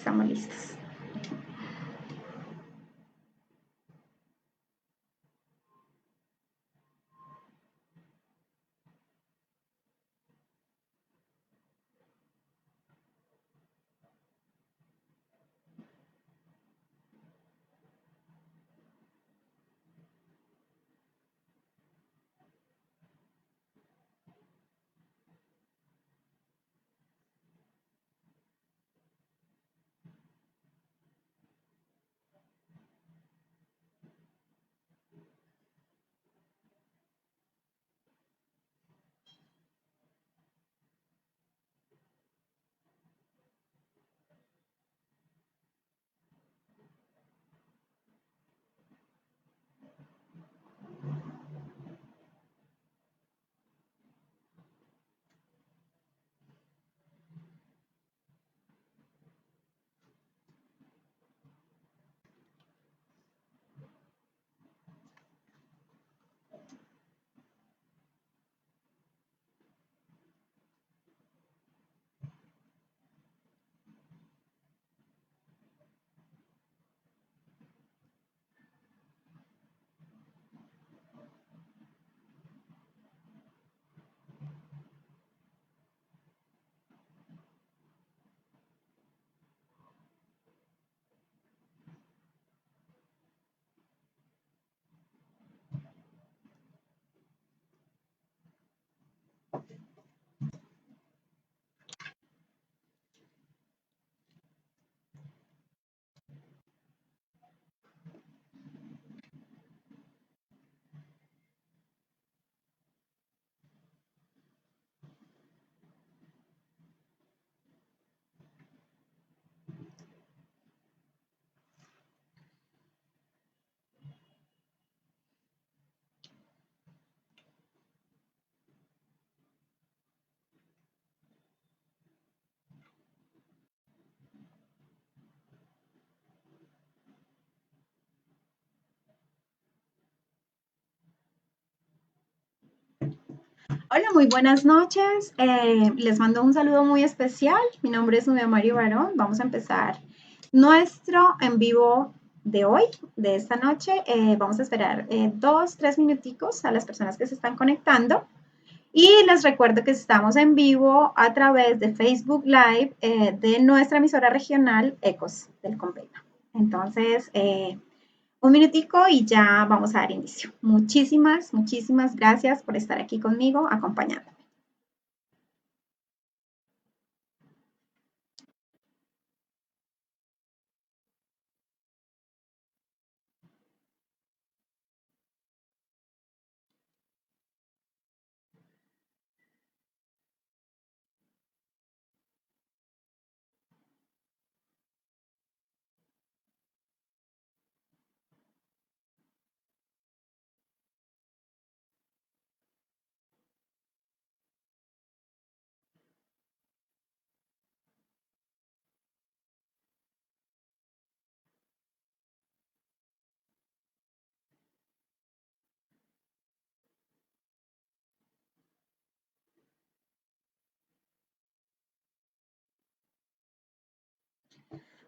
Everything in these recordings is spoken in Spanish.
estamos listos. Hola, muy buenas noches. Les mando un saludo muy especial. Mi nombre es Nubia Mario Barón. Vamos a empezar nuestro en vivo de hoy, de esta noche. Vamos a esperar 2, 3 minuticos a las personas que se están conectando. Y les recuerdo que estamos en vivo a través de Facebook Live de nuestra emisora regional Ecos del Convenio. Entonces, un minutico y ya vamos a dar inicio. Muchísimas, muchísimas gracias por estar aquí conmigo acompañándome.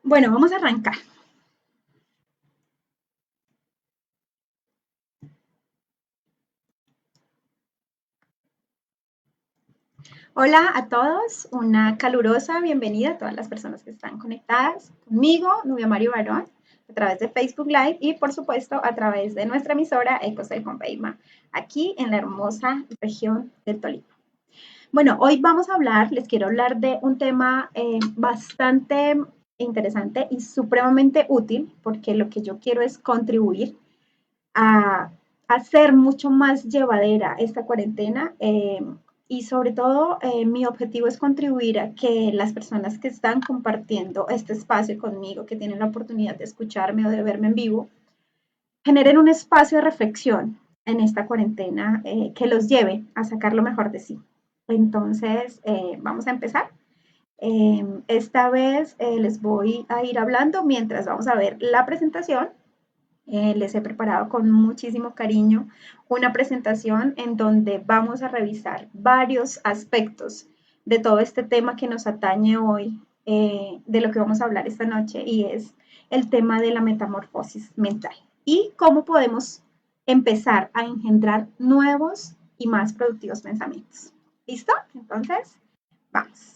Bueno, vamos a arrancar. Hola a todos, una calurosa bienvenida a todas las personas que están conectadas conmigo, Nubia Mario Barón, a través de Facebook Live y por supuesto a través de nuestra emisora Ecos del Conveima, aquí en la hermosa región del Tolima. Bueno, hoy vamos a hablar, les quiero hablar de un tema bastante interesante y supremamente útil, porque lo que yo quiero es contribuir a hacer mucho más llevadera esta cuarentena y sobre todo mi objetivo es contribuir a que las personas que están compartiendo este espacio conmigo, que tienen la oportunidad de escucharme o de verme en vivo, generen un espacio de reflexión en esta cuarentena que los lleve a sacar lo mejor de sí. Entonces, vamos a empezar. Esta vez les voy a ir hablando mientras vamos a ver la presentación. Les he preparado con muchísimo cariño una presentación en donde vamos a revisar varios aspectos de todo este tema que nos atañe hoy de lo que vamos a hablar esta noche y es el tema de la metamorfosis mental y cómo podemos empezar a engendrar nuevos y más productivos pensamientos. ¿Listo? Entonces, vamos.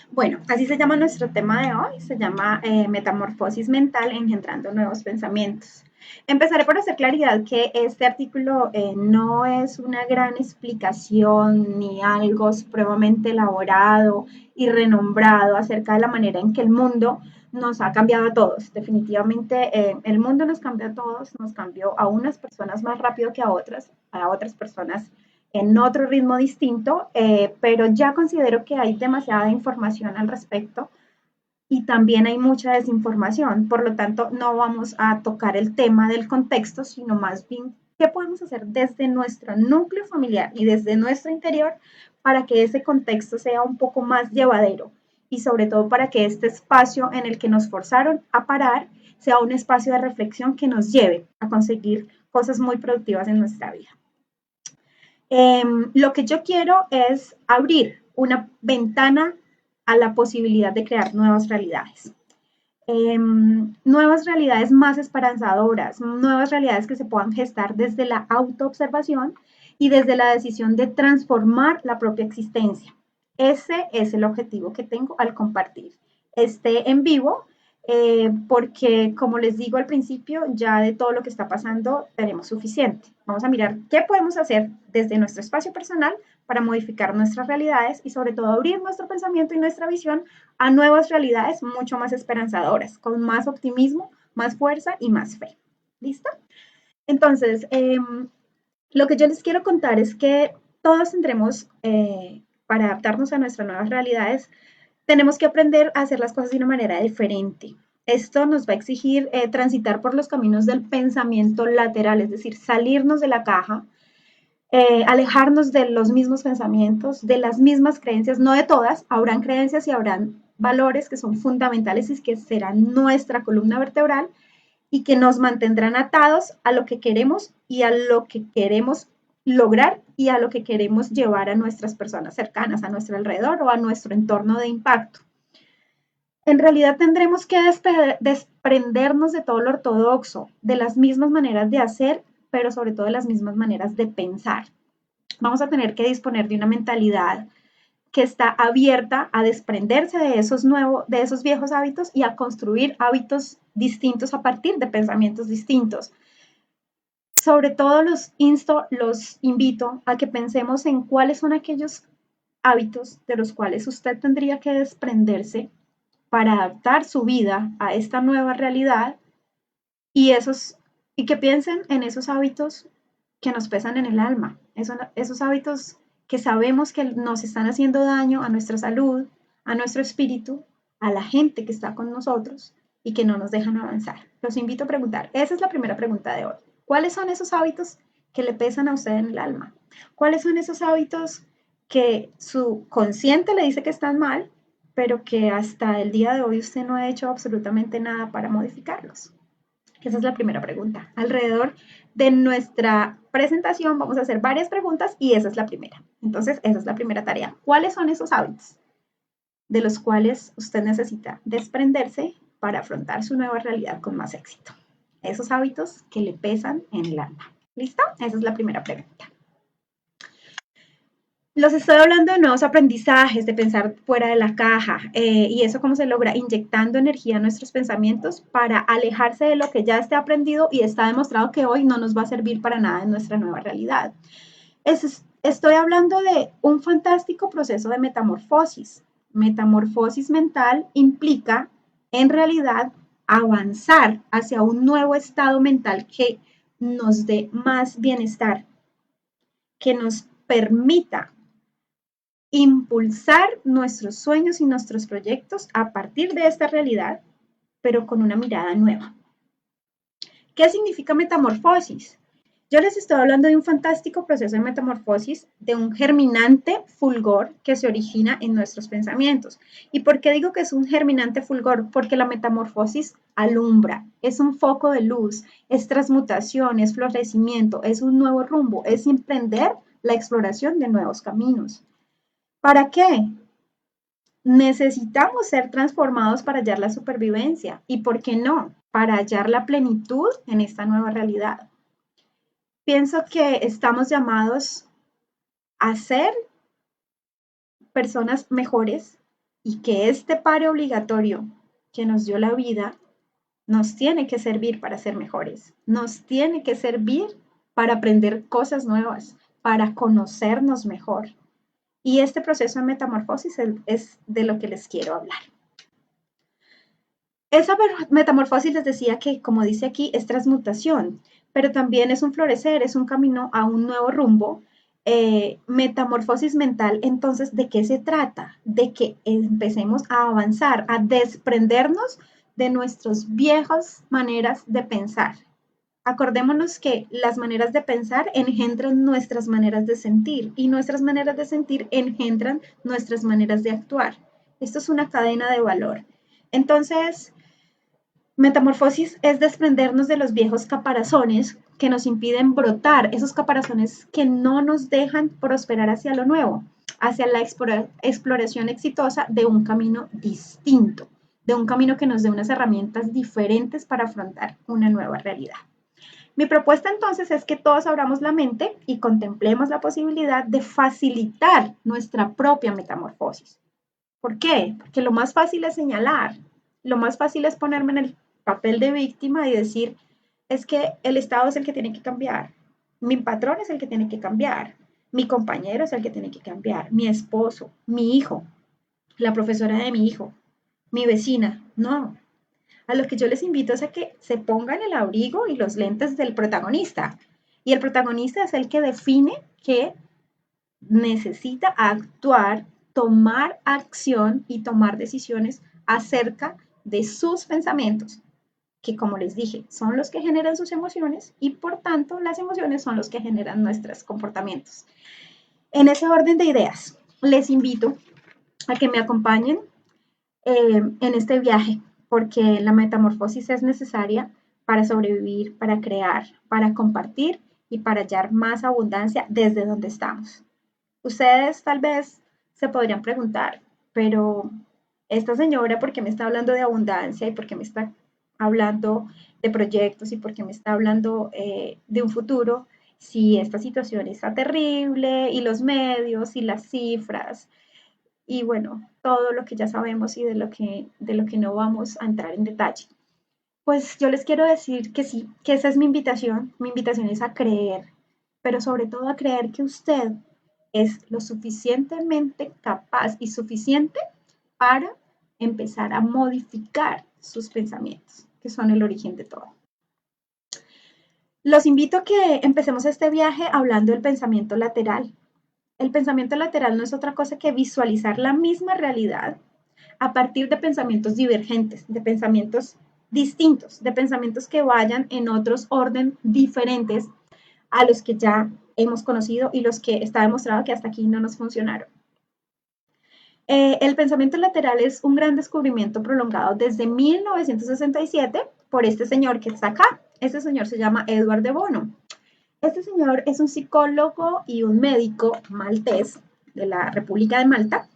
Bueno, así se llama nuestro tema de hoy, se llama Metamorfosis mental engendrando nuevos pensamientos. Empezaré por hacer claridad que este artículo no es una gran explicación ni algo supremamente elaborado y renombrado acerca de la manera en que el mundo nos ha cambiado a todos. Definitivamente el mundo nos cambió a todos, nos cambió a unas personas más rápido que a otras personas en otro ritmo distinto, pero ya considero que hay demasiada información al respecto y también hay mucha desinformación. Por lo tanto, no vamos a tocar el tema del contexto, sino más bien qué podemos hacer desde nuestro núcleo familiar y desde nuestro interior para que ese contexto sea un poco más llevadero y sobre todo para que este espacio en el que nos forzaron a parar sea un espacio de reflexión que nos lleve a conseguir cosas muy productivas en nuestra vida. Lo que yo quiero es abrir una ventana a la posibilidad de crear nuevas realidades. Nuevas realidades más esperanzadoras, nuevas realidades que se puedan gestar desde la autoobservación y desde la decisión de transformar la propia existencia. Ese es el objetivo que tengo al compartir este en vivo, porque como les digo al principio, ya de todo lo que está pasando tenemos suficiente. Vamos a mirar qué podemos hacer desde nuestro espacio personal para modificar nuestras realidades y sobre todo abrir nuestro pensamiento y nuestra visión a nuevas realidades mucho más esperanzadoras, con más optimismo, más fuerza y más fe. ¿Listo? Entonces, lo que yo les quiero contar es que todos tendremos, para adaptarnos a nuestras nuevas realidades, tenemos que aprender a hacer las cosas de una manera diferente. Esto nos va a exigir transitar por los caminos del pensamiento lateral, es decir, salirnos de la caja, alejarnos de los mismos pensamientos, de las mismas creencias, no de todas, habrán creencias y habrán valores que son fundamentales y que serán nuestra columna vertebral y que nos mantendrán atados a lo que queremos y a lo que queremos lograr y a lo que queremos llevar a nuestras personas cercanas, a nuestro alrededor o a nuestro entorno de impacto. En realidad tendremos que desprendernos de todo lo ortodoxo, de las mismas maneras de hacer, pero sobre todo de las mismas maneras de pensar. Vamos a tener que disponer de una mentalidad que está abierta a desprenderse de de esos viejos hábitos y a construir hábitos distintos a partir de pensamientos distintos. Sobre todo los invito a que pensemos en cuáles son aquellos hábitos de los cuales usted tendría que desprenderse para adaptar su vida a esta nueva realidad y, y que piensen en esos hábitos que nos pesan en el alma, esos hábitos que sabemos que nos están haciendo daño a nuestra salud, a nuestro espíritu, a la gente que está con nosotros y que no nos dejan avanzar. Los invito a preguntar, esa es la primera pregunta de hoy. ¿Cuáles son esos hábitos que le pesan a usted en el alma? ¿Cuáles son esos hábitos que su consciente le dice que están mal, pero que hasta el día de hoy usted no ha hecho absolutamente nada para modificarlos? Esa es la primera pregunta. Alrededor de nuestra presentación vamos a hacer varias preguntas y esa es la primera. Entonces, esa es la primera tarea. ¿Cuáles son esos hábitos de los cuales usted necesita desprenderse para afrontar su nueva realidad con más éxito? Esos hábitos que le pesan en el alma. ¿Listo? Esa es la primera pregunta. Los estoy hablando de nuevos aprendizajes, de pensar fuera de la caja, y eso cómo se logra inyectando energía a nuestros pensamientos para alejarse de lo que ya esté aprendido y está demostrado que hoy no nos va a servir para nada en nuestra nueva realidad. Estoy hablando de un fantástico proceso de metamorfosis. Metamorfosis mental implica, en realidad, avanzar hacia un nuevo estado mental que nos dé más bienestar, que nos permita impulsar nuestros sueños y nuestros proyectos a partir de esta realidad, pero con una mirada nueva. ¿Qué significa metamorfosis? Yo les estoy hablando de un fantástico proceso de metamorfosis, de un germinante fulgor que se origina en nuestros pensamientos. ¿Y por qué digo que es un germinante fulgor? Porque la metamorfosis alumbra, es un foco de luz, es transmutación, es florecimiento, es un nuevo rumbo, es emprender la exploración de nuevos caminos. ¿Para qué? Necesitamos ser transformados para hallar la supervivencia y, ¿por qué no?, para hallar la plenitud en esta nueva realidad. Pienso que estamos llamados a ser personas mejores y que este pare obligatorio que nos dio la vida nos tiene que servir para ser mejores, nos tiene que servir para aprender cosas nuevas, para conocernos mejor. Y este proceso de metamorfosis es de lo que les quiero hablar. Esa metamorfosis les decía que, como dice aquí, es transmutación, pero también es un florecer, es un camino a un nuevo rumbo. Metamorfosis mental, entonces, ¿de qué se trata? De que empecemos a avanzar, a desprendernos de nuestras viejas maneras de pensar. Acordémonos que las maneras de pensar engendran nuestras maneras de sentir y nuestras maneras de sentir engendran nuestras maneras de actuar. Esto es una cadena de valor. Entonces, metamorfosis es desprendernos de los viejos caparazones que nos impiden brotar, esos caparazones que no nos dejan prosperar hacia lo nuevo, hacia la exploración exitosa de un camino distinto, de un camino que nos dé unas herramientas diferentes para afrontar una nueva realidad. Mi propuesta entonces es que todos abramos la mente y contemplemos la posibilidad de facilitar nuestra propia metamorfosis. ¿Por qué? Porque lo más fácil es señalar, lo más fácil es ponerme en el papel de víctima y decir, es que el Estado es el que tiene que cambiar, mi patrón es el que tiene que cambiar, mi compañero es el que tiene que cambiar, mi esposo, mi hijo, la profesora de mi hijo, mi vecina. No, a lo que yo les invito es a que se pongan el abrigo y los lentes del protagonista. Y el protagonista es el que define que necesita actuar, tomar acción y tomar decisiones acerca de sus pensamientos, que como les dije, son los que generan sus emociones y por tanto las emociones son los que generan nuestros comportamientos. En ese orden de ideas, les invito a que me acompañen en este viaje, porque la metamorfosis es necesaria para sobrevivir, para crear, para compartir y para hallar más abundancia desde donde estamos. Ustedes tal vez se podrían preguntar, pero esta señora, ¿por qué me está hablando de abundancia y por qué me está hablando de proyectos y por qué me está hablando de un futuro si esta situación está terrible y los medios y las cifras y bueno, todo lo que ya sabemos y de lo que no vamos a entrar en detalle? Pues yo les quiero decir que sí, que esa es mi invitación. Mi invitación es a creer, pero sobre todo a creer que usted es lo suficientemente capaz y suficiente para empezar a modificar sus pensamientos, que son el origen de todo. Los invito a que empecemos este viaje hablando del pensamiento lateral. El pensamiento lateral no es otra cosa que visualizar la misma realidad a partir de pensamientos divergentes, de pensamientos distintos, de pensamientos que vayan en otros orden diferentes a los que ya hemos conocido y los que está demostrado que hasta aquí no nos funcionaron. El pensamiento lateral es un gran descubrimiento prolongado desde 1967 por este señor que está acá. Este señor se llama Edward de Bono. Este señor es un psicólogo y un médico maltés de la República de Malta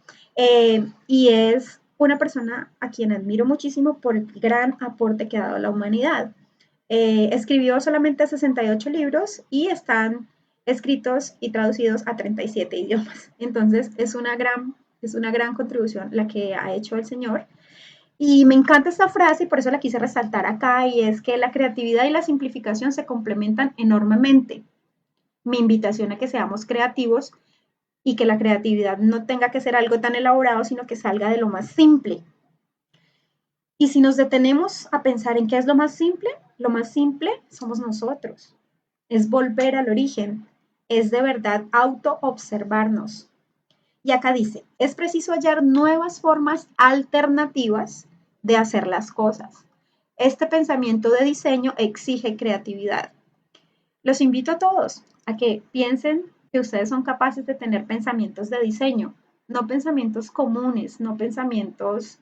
y es una persona a quien admiro muchísimo por el gran aporte que ha dado a la humanidad. Escribió solamente 68 libros y están escritos y traducidos a 37 idiomas. Entonces es una gran contribución la que ha hecho el señor. Y me encanta esta frase y por eso la quise resaltar acá y es que la creatividad y la simplificación se complementan enormemente. Mi invitación a que seamos creativos y que la creatividad no tenga que ser algo tan elaborado, sino que salga de lo más simple. Y si nos detenemos a pensar en qué es lo más simple somos nosotros. Es volver al origen, es de verdad auto-observarnos. Y acá dice, es preciso hallar nuevas formas alternativas de hacer las cosas. Este pensamiento de diseño exige creatividad. Los invito a todos a que piensen que ustedes son capaces de tener pensamientos de diseño, no pensamientos comunes, no pensamientos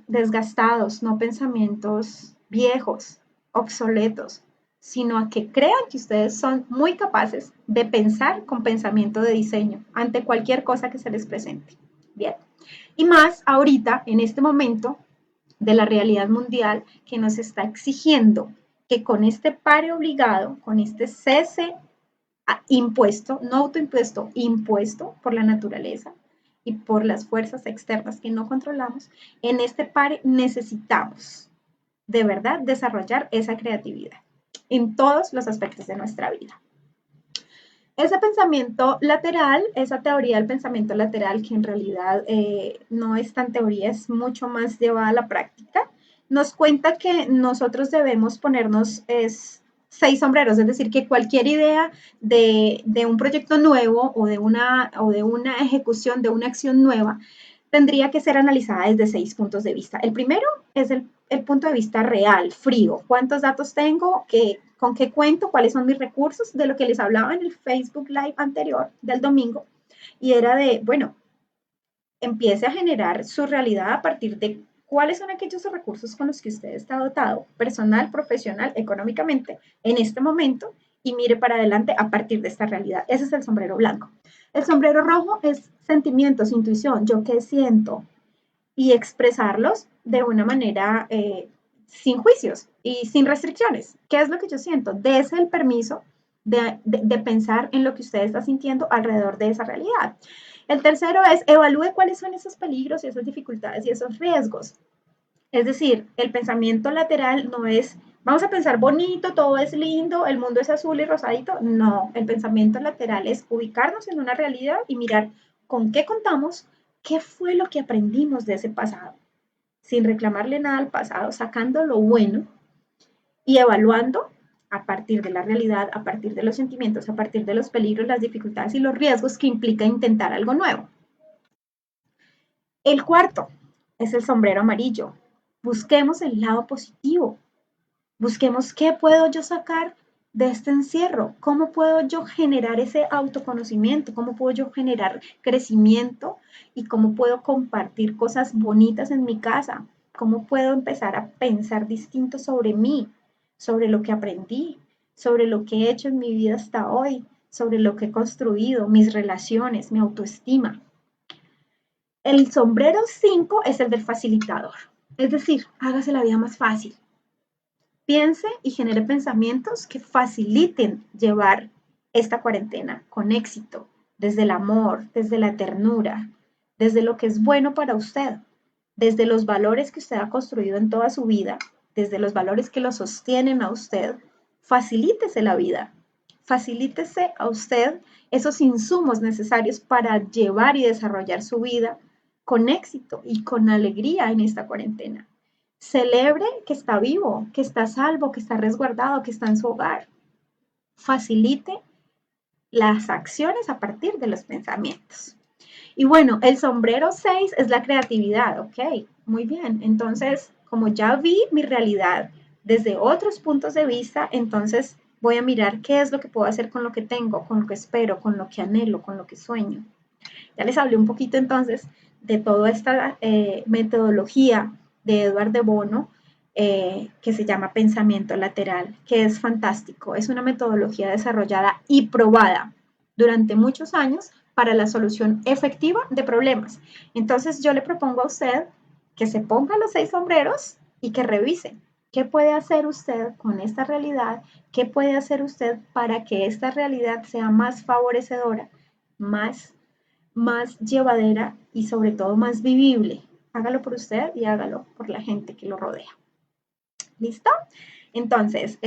desgastados, no pensamientos viejos, obsoletos, sino a que crean que ustedes son muy capaces de pensar con pensamiento de diseño ante cualquier cosa que se les presente. Bien. Y más ahorita, en este momento de la realidad mundial que nos está exigiendo que con este pare obligado, con este cese impuesto, no autoimpuesto, impuesto por la naturaleza y por las fuerzas externas que no controlamos, en este pare necesitamos de verdad desarrollar esa creatividad en todos los aspectos de nuestra vida. Ese pensamiento lateral, esa teoría del pensamiento lateral, que en realidad no es tan teoría, es mucho más llevada a la práctica, nos cuenta que nosotros debemos ponernos 6 sombreros, es decir, que cualquier idea de un proyecto nuevo o de una ejecución, de una acción nueva, tendría que ser analizada desde 6 puntos de vista. El primero es el punto de vista real, frío. ¿Cuántos datos tengo? ¿Con qué cuento? ¿Cuáles son mis recursos? De lo que les hablaba en el Facebook Live anterior del domingo. Y era de, bueno, empiece a generar su realidad a partir de cuáles son aquellos recursos con los que usted está dotado, personal, profesional, económicamente, en este momento, y mire para adelante a partir de esta realidad. Ese es el sombrero blanco. El sombrero rojo es sentimientos, intuición, yo qué siento, y expresarlos de una manera sin juicios y sin restricciones. ¿Qué es lo que yo siento? Dese el permiso de pensar en lo que usted está sintiendo alrededor de esa realidad. El tercero es evalúe cuáles son esos peligros y esas dificultades y esos riesgos. Es decir, el pensamiento lateral no es, vamos a pensar bonito, todo es lindo, el mundo es azul y rosadito. No, el pensamiento lateral es ubicarnos en una realidad y mirar con qué contamos, qué fue lo que aprendimos de ese pasado, sin reclamarle nada al pasado, sacando lo bueno y evaluando a partir de la realidad, a partir de los sentimientos, a partir de los peligros, las dificultades y los riesgos que implica intentar algo nuevo. El cuarto es el sombrero amarillo. Busquemos el lado positivo. Busquemos qué puedo yo sacar de este encierro, cómo puedo yo generar ese autoconocimiento, cómo puedo yo generar crecimiento y cómo puedo compartir cosas bonitas en mi casa, cómo puedo empezar a pensar distinto sobre mí, sobre lo que aprendí, sobre lo que he hecho en mi vida hasta hoy, sobre lo que he construido, mis relaciones, mi autoestima. El sombrero 5 es el del facilitador, es decir, hágase la vida más fácil. Piense y genere pensamientos que faciliten llevar esta cuarentena con éxito, desde el amor, desde la ternura, desde lo que es bueno para usted, desde los valores que usted ha construido en toda su vida, desde los valores que lo sostienen a usted. Facilítese la vida, facilítese a usted esos insumos necesarios para llevar y desarrollar su vida con éxito y con alegría en esta cuarentena. Celebre que está vivo, que está salvo, que está resguardado, que está en su hogar. Facilite las acciones a partir de los pensamientos. Y bueno, el sombrero 6 es la creatividad, ok, muy bien. Entonces, como ya vi mi realidad desde otros puntos de vista, entonces voy a mirar qué es lo que puedo hacer con lo que tengo, con lo que espero, con lo que anhelo, con lo que sueño. Ya les hablé un poquito entonces de toda esta metodología de Edward de Bono, que se llama pensamiento lateral, que es fantástico. Es una metodología desarrollada y probada durante muchos años para la solución efectiva de problemas. Entonces yo le propongo a usted que se ponga los 6 sombreros y que revise qué puede hacer usted con esta realidad, qué puede hacer usted para que esta realidad sea más favorecedora, más llevadera y sobre todo más vivible. Hágalo por usted y hágalo por la gente que lo rodea. ¿Listo? Entonces,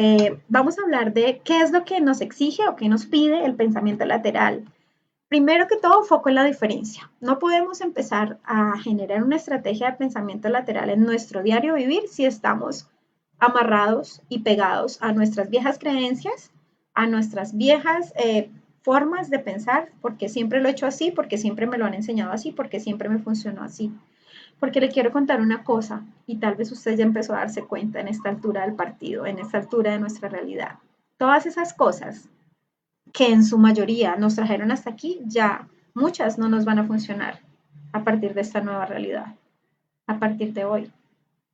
vamos a hablar de qué es lo que nos exige o qué nos pide el pensamiento lateral. Primero que todo, foco en la diferencia. No podemos empezar a generar una estrategia de pensamiento lateral en nuestro diario vivir si estamos amarrados y pegados a nuestras viejas creencias, a nuestras viejas formas de pensar, porque siempre lo he hecho así, porque siempre me lo han enseñado así, porque siempre me funcionó así. Porque le quiero contar una cosa, y tal vez usted ya empezó a darse cuenta en esta altura del partido, en esta altura de nuestra realidad. todas esas cosas que en su mayoría nos trajeron hasta aquí, ya muchas no nos van a funcionar a partir de esta nueva realidad. A partir de hoy,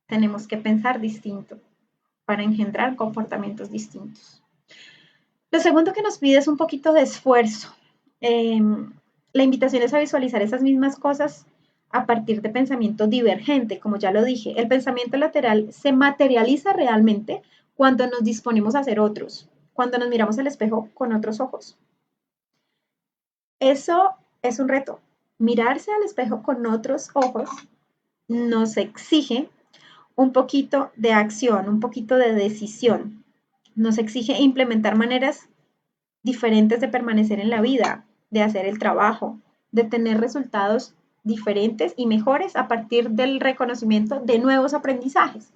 tenemos que pensar distinto para engendrar comportamientos distintos. Lo segundo que nos pide es un poquito de esfuerzo. La invitación es a visualizar esas mismas cosas a partir de pensamiento divergente, como ya lo dije. El pensamiento lateral se materializa realmente cuando nos disponemos a ser otros, cuando nos miramos al espejo con otros ojos. Eso es un reto. Mirarse al espejo con otros ojos nos exige un poquito de acción, un poquito de decisión. Nos exige implementar maneras diferentes de permanecer en la vida, de hacer el trabajo, de tener resultados diferentes y mejores a partir del reconocimiento de nuevos aprendizajes.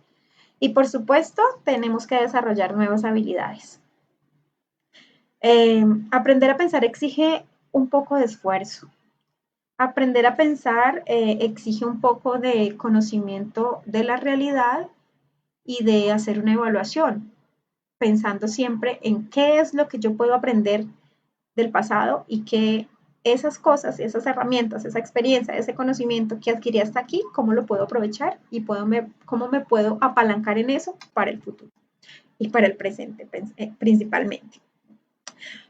Y por supuesto, tenemos que desarrollar nuevas habilidades. Aprender a pensar exige un poco de esfuerzo. Aprender a pensar exige un poco de conocimiento de la realidad y de hacer una evaluación, pensando siempre en qué es lo que yo puedo aprender del pasado y que esas cosas, esas herramientas, esa experiencia, ese conocimiento que adquirí hasta aquí, cómo lo puedo aprovechar y cómo me puedo apalancar en eso para el futuro y para el presente principalmente.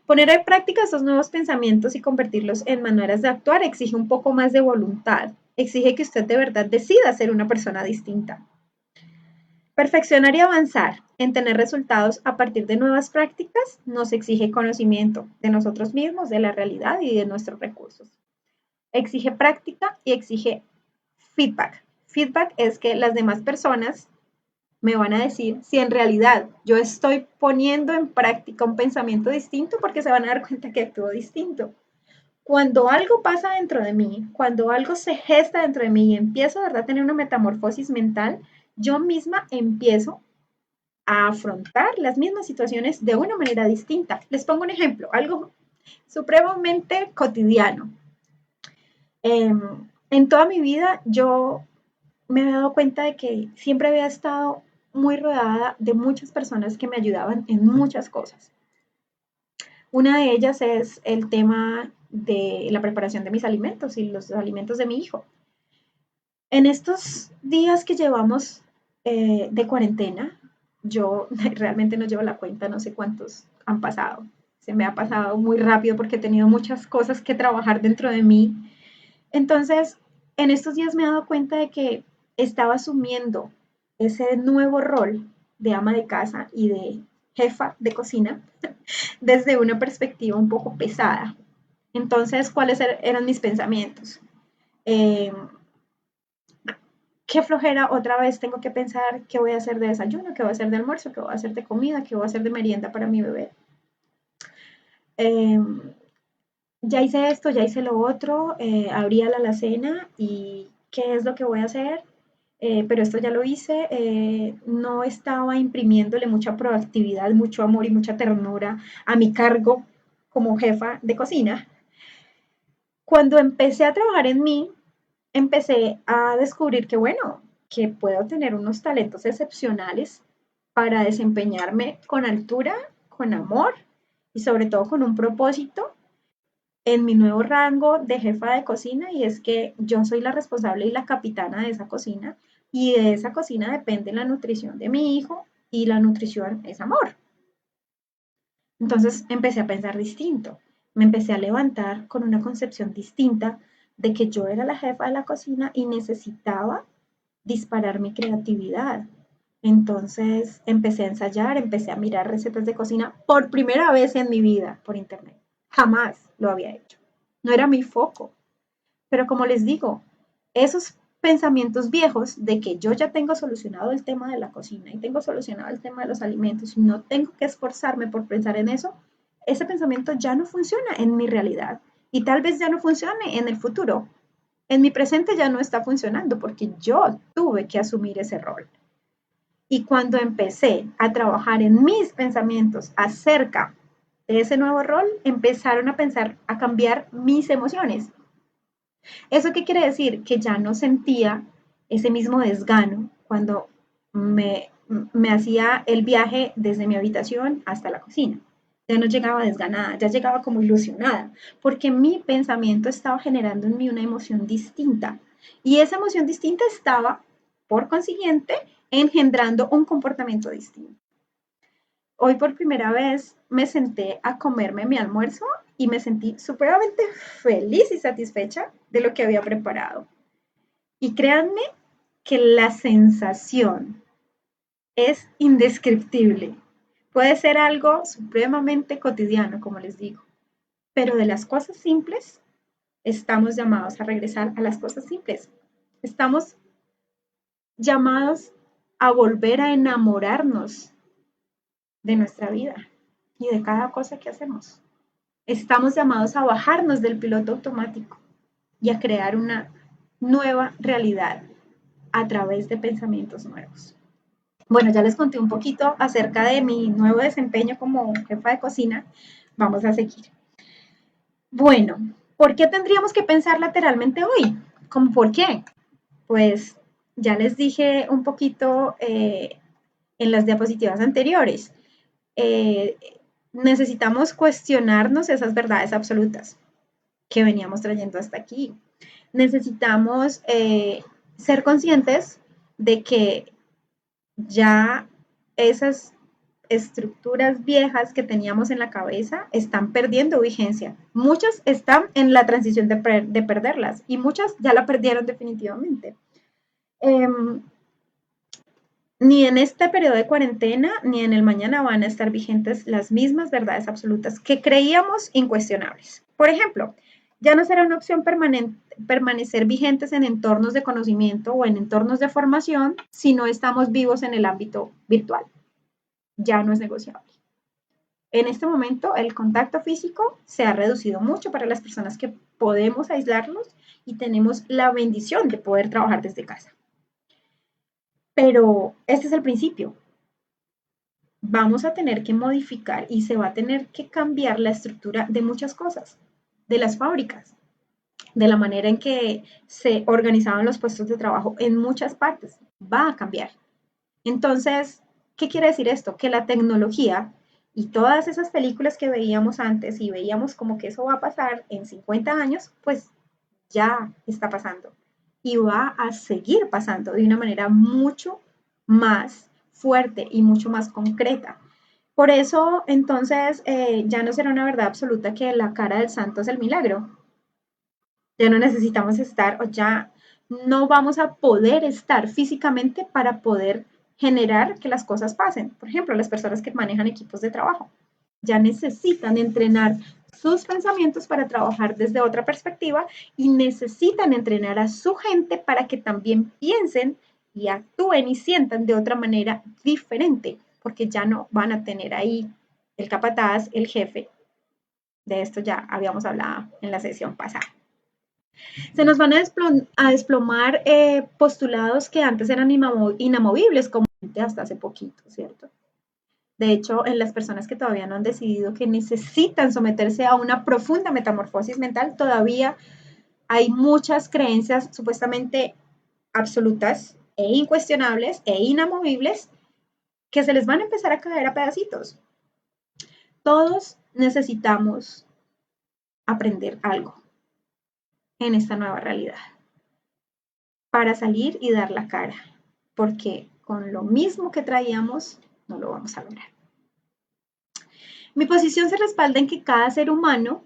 Poner en práctica estos nuevos pensamientos y convertirlos en maneras de actuar exige un poco más de voluntad, exige que usted de verdad decida ser una persona distinta. Perfeccionar y avanzar en tener resultados a partir de nuevas prácticas nos exige conocimiento de nosotros mismos, de la realidad y de nuestros recursos. Exige práctica y exige feedback. Feedback es que las demás personas me van a decir si en realidad yo estoy poniendo en práctica un pensamiento distinto porque se van a dar cuenta que actúo distinto. Cuando algo pasa dentro de mí, cuando algo se gesta dentro de mí y empiezo a verdad a tener una metamorfosis mental, yo misma empiezo a afrontar las mismas situaciones de una manera distinta. Les pongo un ejemplo, algo supremamente cotidiano. En toda mi vida yo me he dado cuenta de que siempre había estado muy rodeada de muchas personas que me ayudaban en muchas cosas. Una de ellas es el tema de la preparación de mis alimentos y los alimentos de mi hijo. En estos días que llevamos de cuarentena, yo realmente no llevo la cuenta, no sé cuántos han pasado. Se me ha pasado muy rápido porque he tenido muchas cosas que trabajar dentro de mí. Entonces, en estos días me he dado cuenta de que estaba asumiendo ese nuevo rol de ama de casa y de jefa de cocina desde una perspectiva un poco pesada. Entonces, ¿cuáles eran mis pensamientos? Eh, qué flojera, otra vez tengo que pensar qué voy a hacer de desayuno, qué voy a hacer de almuerzo, qué voy a hacer de comida, qué voy a hacer de merienda para mi bebé. Ya hice esto, ya hice lo otro, abrí la alacena y qué es lo que voy a hacer, pero esto ya lo hice, no estaba imprimiéndole mucha proactividad, mucho amor y mucha ternura a mi cargo como jefa de cocina. Cuando empecé a trabajar en mí, empecé a descubrir que, bueno, que puedo tener unos talentos excepcionales para desempeñarme con altura, con amor y sobre todo con un propósito en mi nuevo rango de jefa de cocina, y es que yo soy la responsable y la capitana de esa cocina, y de esa cocina depende la nutrición de mi hijo, y la nutrición es amor. Entonces empecé a pensar distinto, me empecé a levantar con una concepción distinta de que yo era la jefa de la cocina y necesitaba disparar mi creatividad. Entonces empecé a ensayar, empecé a mirar recetas de cocina por primera vez en mi vida por internet. Jamás lo había hecho. No era mi foco. Pero como les digo, esos pensamientos viejos de que yo ya tengo solucionado el tema de la cocina y tengo solucionado el tema de los alimentos y no tengo que esforzarme por pensar en eso, ese pensamiento ya no funciona en mi realidad y tal vez ya no funcione en el futuro. En mi presente ya no está funcionando porque yo tuve que asumir ese rol. Y cuando empecé a trabajar en mis pensamientos acerca de ese nuevo rol, empezaron a pensar, a cambiar mis emociones. ¿Eso qué quiere decir? Que ya no sentía ese mismo desgano cuando me me hacía el viaje desde mi habitación hasta la cocina. Ya no llegaba desganada, ya llegaba como ilusionada, porque mi pensamiento estaba generando en mí una emoción distinta. Y esa emoción distinta estaba, por consiguiente, engendrando un comportamiento distinto. Hoy por primera vez me senté a comerme mi almuerzo y me sentí supremamente feliz y satisfecha de lo que había preparado. Y créanme que la sensación es indescriptible. Puede ser algo supremamente cotidiano, como les digo, pero de las cosas simples estamos llamados a regresar a las cosas simples. Estamos llamados a volver a enamorarnos de nuestra vida y de cada cosa que hacemos. Estamos llamados a bajarnos del piloto automático y a crear una nueva realidad a través de pensamientos nuevos. Bueno, ya les conté un poquito acerca de mi nuevo desempeño como jefa de cocina. Vamos a seguir. Bueno, ¿por qué tendríamos que pensar lateralmente hoy? ¿Cómo por qué? Pues ya les dije un poquito en las diapositivas anteriores. Eh, necesitamos cuestionarnos esas verdades absolutas que veníamos trayendo hasta aquí. Necesitamos ser conscientes de que ya esas estructuras viejas que teníamos en la cabeza están perdiendo vigencia. Muchas están en la transición de perderlas y muchas ya la perdieron definitivamente. Eh, ni en este periodo de cuarentena ni en el mañana van a estar vigentes las mismas verdades absolutas que creíamos incuestionables. Por ejemplo, ya no será una opción permanecer vigentes en entornos de conocimiento o en entornos de formación si no estamos vivos en el ámbito virtual. Ya no es negociable. En este momento, el contacto físico se ha reducido mucho para las personas que podemos aislarnos y tenemos la bendición de poder trabajar desde casa. Pero este es el principio. Vamos a tener que modificar y se va a tener que cambiar la estructura de muchas cosas, de las fábricas, de la manera en que se organizaban los puestos de trabajo en muchas partes. Va a cambiar. Entonces, ¿qué quiere decir esto? Que la tecnología y todas esas películas que veíamos antes y veíamos como que eso va a pasar en 50 años, pues ya está pasando y va a seguir pasando de una manera mucho más fuerte y mucho más concreta. Por eso, entonces, ya no será una verdad absoluta que la cara del santo es el milagro. Ya no necesitamos estar o ya no vamos a poder estar físicamente para poder generar que las cosas pasen. Por ejemplo, las personas que manejan equipos de trabajo ya necesitan entrenar sus pensamientos para trabajar desde otra perspectiva y necesitan entrenar a su gente para que también piensen y actúen y sientan de otra manera diferente, porque ya no van a tener ahí el capataz, el jefe. De esto ya habíamos hablado en la sesión pasada. Se nos van a desplomar postulados que antes eran inamovibles, como hasta hace poquito, ¿cierto? De hecho, en las personas que todavía no han decidido que necesitan someterse a una profunda metamorfosis mental, todavía hay muchas creencias supuestamente absolutas e incuestionables e inamovibles que se les van a empezar a caer a pedacitos. Todos necesitamos aprender algo en esta nueva realidad para salir y dar la cara, porque con lo mismo que traíamos no lo vamos a lograr. Mi posición se respalda en que cada ser humano,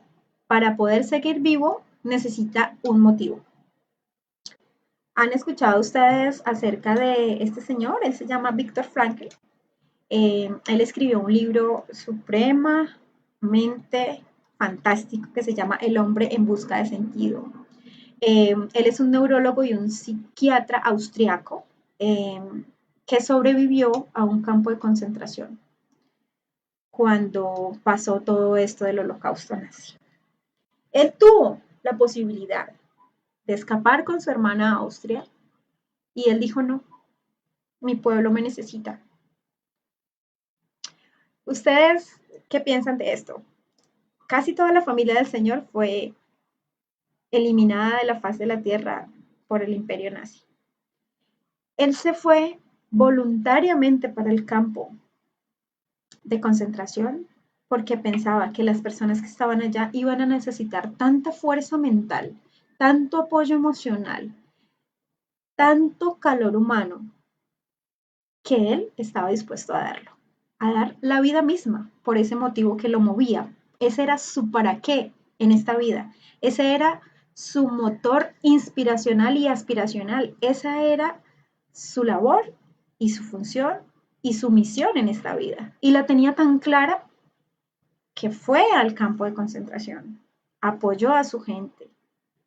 para poder seguir vivo, necesita un motivo. ¿Han escuchado ustedes acerca de este señor? Él se llama Viktor Frankl. Él escribió un libro supremamente fantástico que se llama El hombre en busca de sentido. Él es un neurólogo y un psiquiatra austriaco que sobrevivió a un campo de concentración cuando pasó todo esto del holocausto nazi. Él tuvo la posibilidad de escapar con su hermana a Austria y él dijo, no, mi pueblo me necesita. ¿Ustedes qué piensan de esto? Casi toda la familia del Señor fue eliminada de la faz de la tierra por el imperio nazi. Él se fue voluntariamente para el campo de concentración porque pensaba que las personas que estaban allá iban a necesitar tanta fuerza mental, tanto apoyo emocional, tanto calor humano, que él estaba dispuesto a darlo, a dar la vida misma por ese motivo que lo movía. Ese era su para qué en esta vida. Ese era su motor inspiracional y aspiracional. Esa era su labor y su función y su misión en esta vida. Y la tenía tan clara que fue al campo de concentración, apoyó a su gente,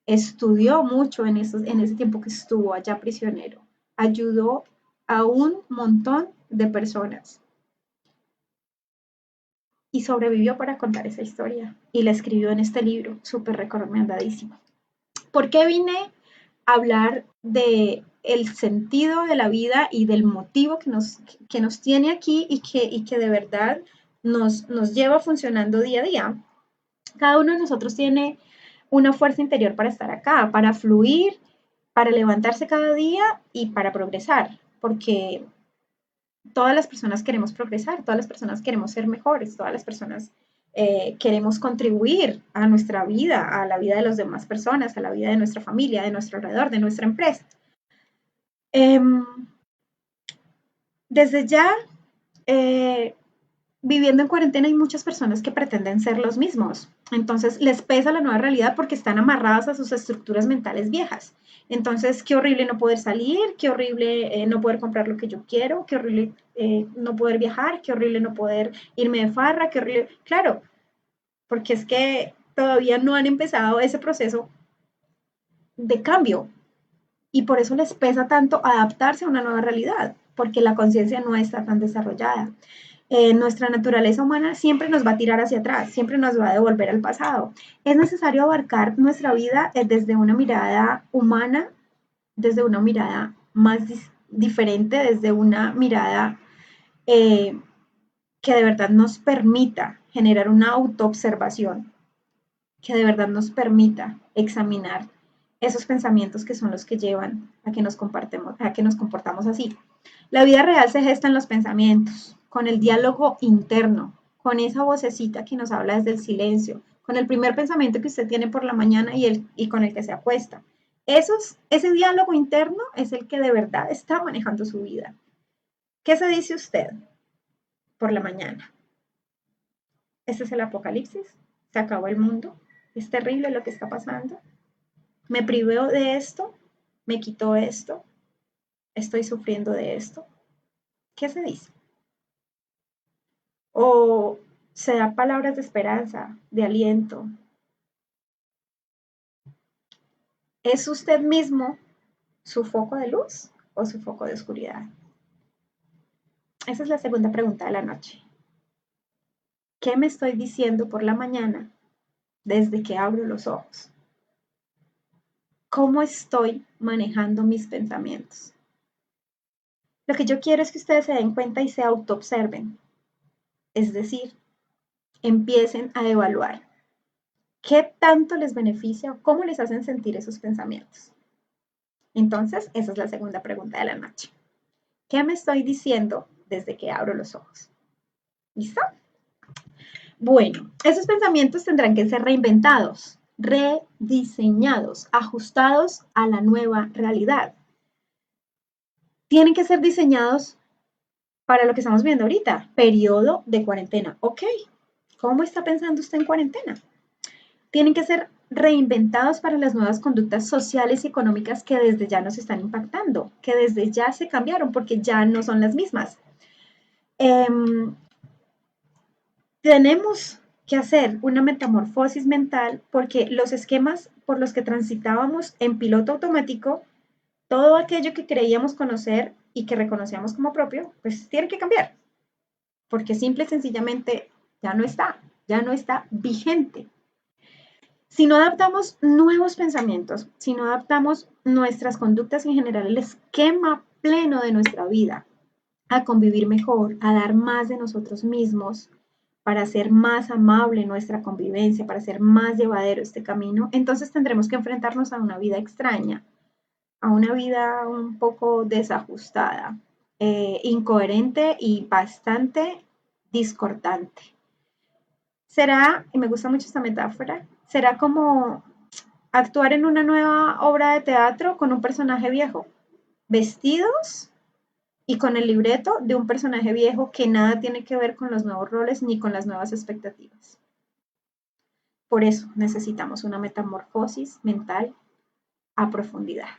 estudió mucho en ese tiempo que estuvo allá prisionero, ayudó a un montón de personas y sobrevivió para contar esa historia y la escribió en este libro, súper recomendadísimo. ¿Por qué vine a hablar de el sentido de la vida y del motivo que nos tiene aquí y que de verdad nos lleva funcionando día a día? Cada uno de nosotros tiene una fuerza interior para estar acá, para fluir, para levantarse cada día y para progresar, porque todas las personas queremos progresar, todas las personas queremos ser mejores, todas las personas queremos contribuir a nuestra vida, a la vida de las demás personas, a la vida de nuestra familia, de nuestro alrededor, de nuestra empresa. Eh, desde ya, eh, viviendo en cuarentena hay muchas personas que pretenden ser los mismos. Entonces les pesa la nueva realidad porque están amarradas a sus estructuras mentales viejas. Entonces, qué horrible no poder salir, qué horrible no poder comprar lo que yo quiero, qué horrible no poder viajar, qué horrible no poder irme de farra, qué horrible. Claro, porque es que todavía no han empezado ese proceso de cambio y por eso les pesa tanto adaptarse a una nueva realidad, porque la conciencia no está tan desarrollada. Nuestra naturaleza humana siempre nos va a tirar hacia atrás, siempre nos va a devolver al pasado. Es necesario abarcar nuestra vida desde una mirada humana, desde una mirada más diferente, desde una mirada eh, que de verdad nos permita generar una autoobservación, que de verdad nos permita examinar esos pensamientos que son los que llevan a que a que nos comportamos así. La vida real se gesta en los pensamientos, con el diálogo interno, con esa vocecita que nos habla desde el silencio, con el primer pensamiento que usted tiene por la mañana y con el que se acuesta. Ese diálogo interno es el que de verdad está manejando su vida. ¿Qué se dice usted por la mañana? Este es el apocalipsis, se acabó el mundo, es terrible lo que está pasando, me privé de esto, me quitó esto, estoy sufriendo de esto. ¿Qué se dice? O se da palabras de esperanza, de aliento. ¿Es usted mismo su foco de luz o su foco de oscuridad? Esa es la segunda pregunta de la noche. ¿Qué me estoy diciendo por la mañana desde que abro los ojos? ¿Cómo estoy manejando mis pensamientos? Lo que yo quiero es que ustedes se den cuenta y se autoobserven. Es decir, empiecen a evaluar qué tanto les beneficia o cómo les hacen sentir esos pensamientos. Entonces, esa es la segunda pregunta de la noche. ¿Qué me estoy diciendo desde que abro los ojos? ¿Listo? Bueno, esos pensamientos tendrán que ser reinventados, rediseñados, ajustados a la nueva realidad. Tienen que ser diseñados para lo que estamos viendo ahorita, periodo de cuarentena. Ok, ¿cómo está pensando usted en cuarentena? Tienen que ser reinventados para las nuevas conductas sociales y económicas que desde ya nos están impactando, que desde ya se cambiaron porque ya no son las mismas. Tenemos que hacer una metamorfosis mental porque los esquemas por los que transitábamos en piloto automático, todo aquello que creíamos conocer y que reconocíamos como propio, pues tiene que cambiar, porque simple y sencillamente ya no está vigente. Si no adaptamos nuevos pensamientos, si no adaptamos nuestras conductas en general, el esquema pleno de nuestra vida, a convivir mejor, a dar más de nosotros mismos, para hacer más amable nuestra convivencia, para hacer más llevadero este camino, entonces tendremos que enfrentarnos a una vida extraña, a una vida un poco desajustada, incoherente y bastante discordante. Será, y me gusta mucho esta metáfora, será como actuar en una nueva obra de teatro con un personaje viejo, vestidos y con el libreto de un personaje viejo que nada tiene que ver con los nuevos roles ni con las nuevas expectativas. Por eso necesitamos una metamorfosis mental a profundidad.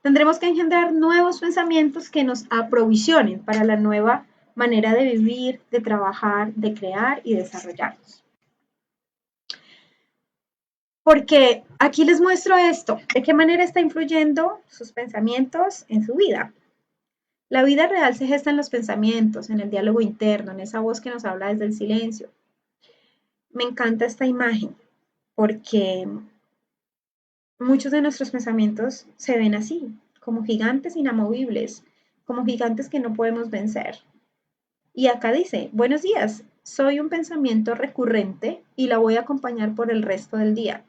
Tendremos que engendrar nuevos pensamientos que nos aprovisionen para la nueva manera de vivir, de trabajar, de crear y desarrollarnos. Porque aquí les muestro esto, de qué manera está influyendo sus pensamientos en su vida. La vida real se gesta en los pensamientos, en el diálogo interno, en esa voz que nos habla desde el silencio. Me encanta esta imagen porque muchos de nuestros pensamientos se ven así, como gigantes inamovibles, como gigantes que no podemos vencer. Y acá dice, buenos días, soy un pensamiento recurrente y la voy a acompañar por el resto del día.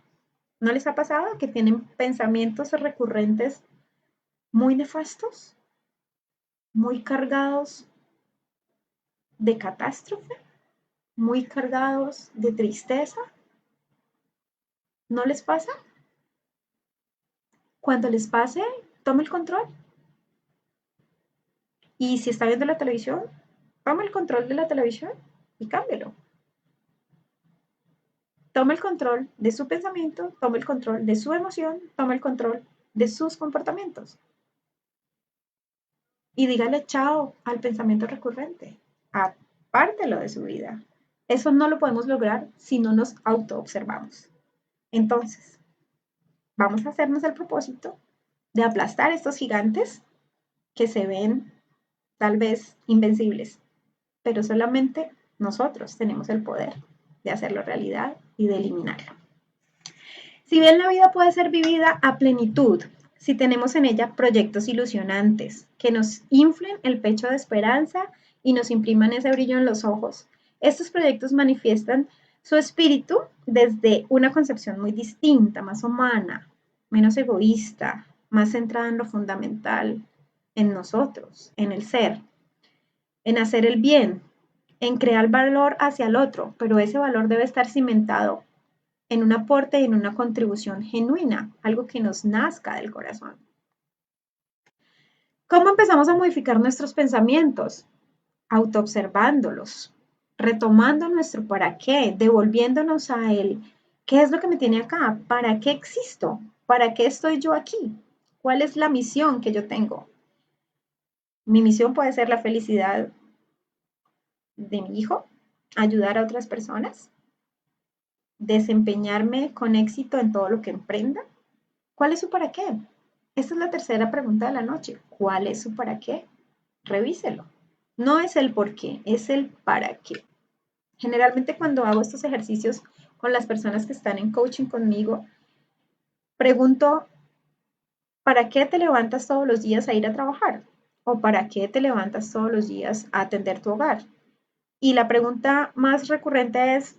¿No les ha pasado que tienen pensamientos recurrentes muy nefastos, muy cargados de catástrofe, muy cargados de tristeza? ¿No les pasa? Cuando les pase, tome el control. Y si está viendo la televisión, tome el control de la televisión y cámbielo. Tome el control de su pensamiento, tome el control de su emoción, tome el control de sus comportamientos. Y dígale chao al pensamiento recurrente. Apártelo de su vida. Eso no lo podemos lograr si no nos autoobservamos. Entonces, vamos a hacernos el propósito de aplastar estos gigantes que se ven tal vez invencibles, pero solamente nosotros tenemos el poder de hacerlo realidad y de eliminarlo. Si bien la vida puede ser vivida a plenitud, si tenemos en ella proyectos ilusionantes que nos inflen el pecho de esperanza y nos impriman ese brillo en los ojos, estos proyectos manifiestan su espíritu desde una concepción muy distinta, más humana, menos egoísta, más centrada en lo fundamental, en nosotros, en el ser, en hacer el bien, en crear valor hacia el otro, pero ese valor debe estar cimentado en un aporte y en una contribución genuina, algo que nos nazca del corazón. ¿Cómo empezamos a modificar nuestros pensamientos? Autoobservándolos, retomando nuestro para qué, devolviéndonos a él. ¿Qué es lo que me tiene acá? ¿Para qué existo? ¿Para qué estoy yo aquí? ¿Cuál es la misión que yo tengo? Mi misión puede ser la felicidad de mi hijo, ayudar a otras personas, desempeñarme con éxito en todo lo que emprenda. ¿Cuál es su para qué? Esta es la tercera pregunta de la noche. ¿Cuál es su para qué? Revíselo. No es el por qué, es el para qué. Generalmente cuando hago estos ejercicios con las personas que están en coaching conmigo, pregunto, ¿para qué te levantas todos los días a ir a trabajar? ¿O para qué te levantas todos los días a atender tu hogar? Y la pregunta más recurrente es,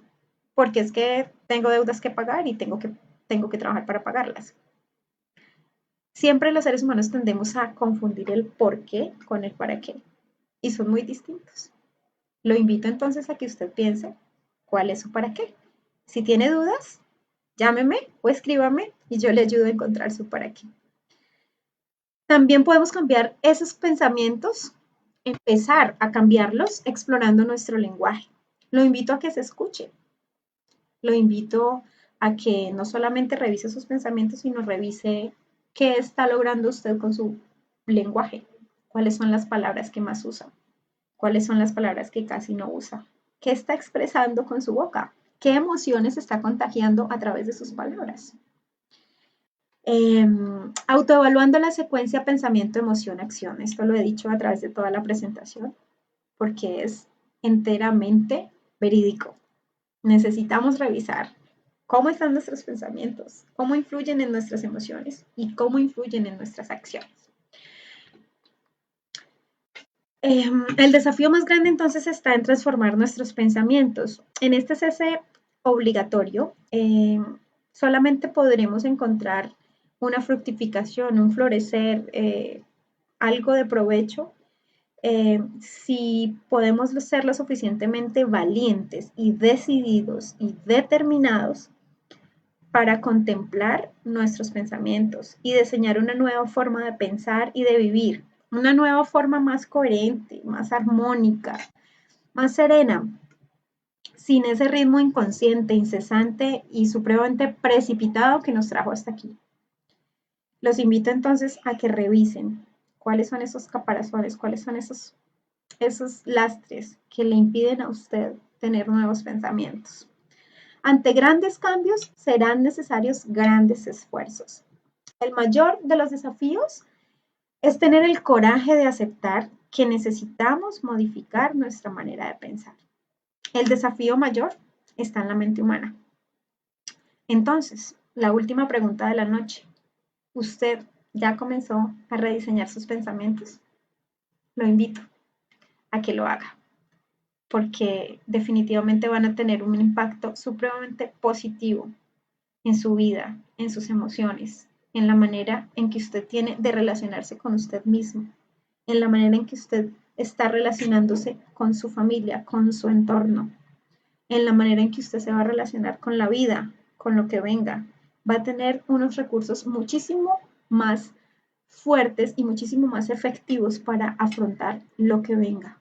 porque es que tengo deudas que pagar y tengo que trabajar para pagarlas. Siempre los seres humanos tendemos a confundir el por qué con el para qué y son muy distintos. Lo invito entonces a que usted piense cuál es su para qué. Si tiene dudas, llámeme o escríbame y yo le ayudo a encontrar su para qué. También podemos cambiar esos pensamientos, empezar a cambiarlos explorando nuestro lenguaje. Lo invito a que se escuche. Lo invito a que no solamente revise sus pensamientos, sino revise qué está logrando usted con su lenguaje. ¿Cuáles son las palabras que más usa? ¿Cuáles son las palabras que casi no usa? ¿Qué está expresando con su boca? ¿Qué emociones está contagiando a través de sus palabras? Autoevaluando la secuencia pensamiento, emoción, acción. Esto lo he dicho a través de toda la presentación porque es enteramente verídico. Necesitamos revisar cómo están nuestros pensamientos, cómo influyen en nuestras emociones y cómo influyen en nuestras acciones. El desafío más grande entonces está en transformar nuestros pensamientos. En este cese obligatorio, solamente podremos encontrar una fructificación, un florecer, algo de provecho, si podemos ser lo suficientemente valientes y decididos y determinados para contemplar nuestros pensamientos y diseñar una nueva forma de pensar y de vivir, una nueva forma más coherente, más armónica, más serena, sin ese ritmo inconsciente, incesante y supremamente precipitado que nos trajo hasta aquí. Los invito entonces a que revisen cuáles son esos caparazones, cuáles son esos lastres que le impiden a usted tener nuevos pensamientos. Ante grandes cambios serán necesarios grandes esfuerzos. El mayor de los desafíos es tener el coraje de aceptar que necesitamos modificar nuestra manera de pensar. El desafío mayor está en la mente humana. Entonces, la última pregunta de la noche. ¿Usted ya comenzó a rediseñar sus pensamientos? Lo invito a que lo haga, porque definitivamente van a tener un impacto supremamente positivo en su vida, en sus emociones, en la manera en que usted tiene de relacionarse con usted mismo, en la manera en que usted está relacionándose con su familia, con su entorno, en la manera en que usted se va a relacionar con la vida, con lo que venga. Va a tener unos recursos muchísimo más fuertes y muchísimo más efectivos para afrontar lo que venga.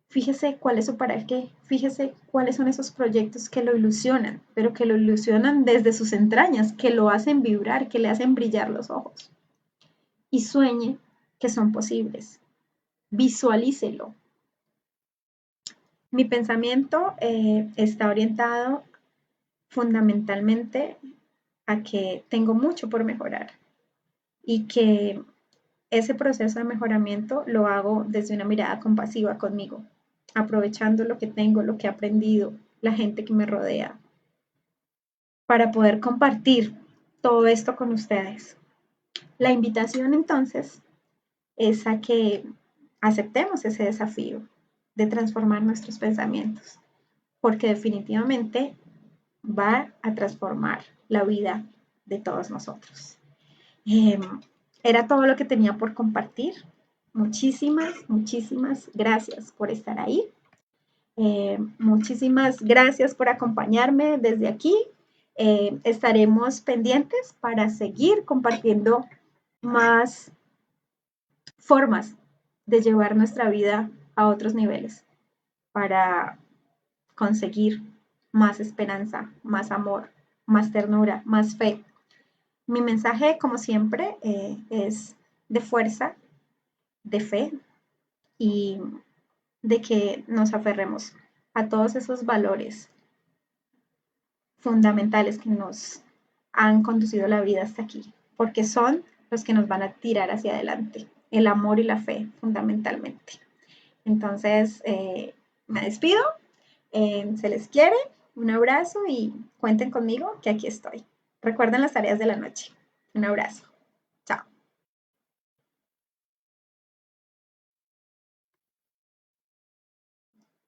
Fíjese cuál es su para qué, fíjese cuáles son esos proyectos que lo ilusionan, pero que lo ilusionan desde sus entrañas, que lo hacen vibrar, que le hacen brillar los ojos. Y sueñe que son posibles. Visualícelo. Mi pensamiento está orientado fundamentalmente a que tengo mucho por mejorar y que ese proceso de mejoramiento lo hago desde una mirada compasiva conmigo, aprovechando lo que tengo, lo que he aprendido, la gente que me rodea, para poder compartir todo esto con ustedes. La invitación entonces es a que aceptemos ese desafío de transformar nuestros pensamientos, porque definitivamente va a transformar la vida de todos nosotros. Era todo lo que tenía por compartir. Muchísimas gracias por estar ahí. Muchísimas gracias por acompañarme desde aquí. Estaremos pendientes para seguir compartiendo más formas de llevar nuestra vida a otros niveles, para conseguir más esperanza, más amor, más ternura, más fe. Mi mensaje, como siempre, es de fuerza, de fe y de que nos aferremos a todos esos valores fundamentales que nos han conducido la vida hasta aquí, porque son los que nos van a tirar hacia adelante, el amor y la fe fundamentalmente. Entonces, me despido, se les quiere, un abrazo y cuenten conmigo que aquí estoy. Recuerden las tareas de la noche. Un abrazo.